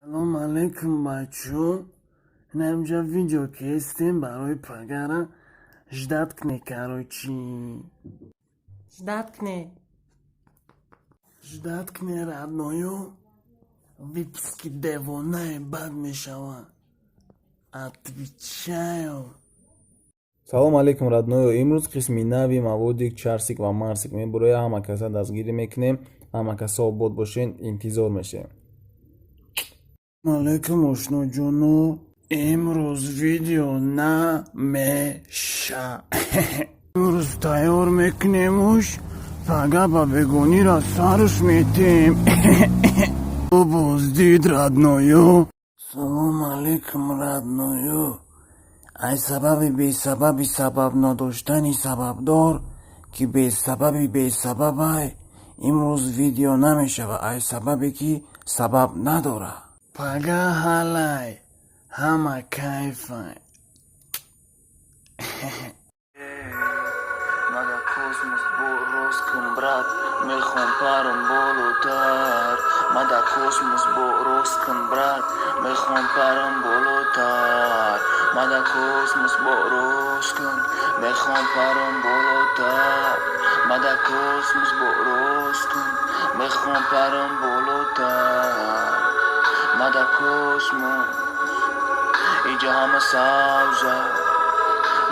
سلام علیکم بچه. اینجا ویدیو که هستیم برای پگره جدت کنه کاروچی جدت کنه ردنایو ویپسکی دیوانه بد میشوه اتویچایو. салом алейкум радноё. имрӯз қисми нави маводи чарсик ва марсик мебарои ҳама каса дастгирӣ мекунем. ҳама каса обод бошен, интизор мешем. алейкум ошноҷоно, имрӯз видео намеша. имрӯз тайёр мекунемуш пага ба бегонира сарш метем. боздид радноё. салом алейкум радноё. ай сабаби бесабаби сабаб надоштани сабабдор ки бесабаби бесабабай имрӯз видео намешава. ай сабабе ки сабаб надора. пага ҳалай ҳама кайфай. мада космос бороз кун брат, мехом паром болотар. мада космос бороз кун брат, мехом паром болотар. мада космос бороз кун, мехом паром болотар. мада космос бороз кун, мехом паром болотар. мада космос иҷа ҳама савза.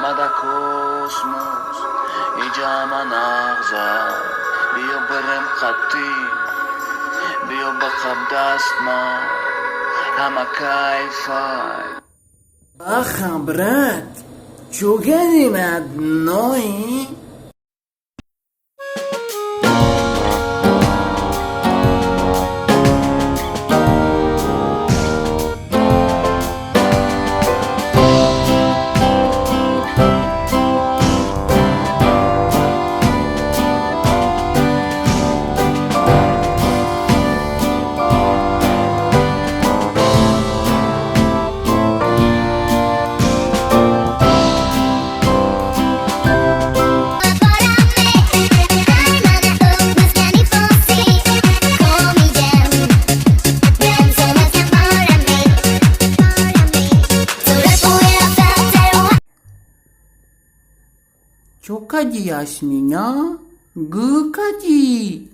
мада космос иҷа ҳама нағза. биё бирем қатӣ, биё ба қаб дастмон, ҳама кайфай. баха брат, чӯганим аднои. Чё кади, Ясмина? Гы кади.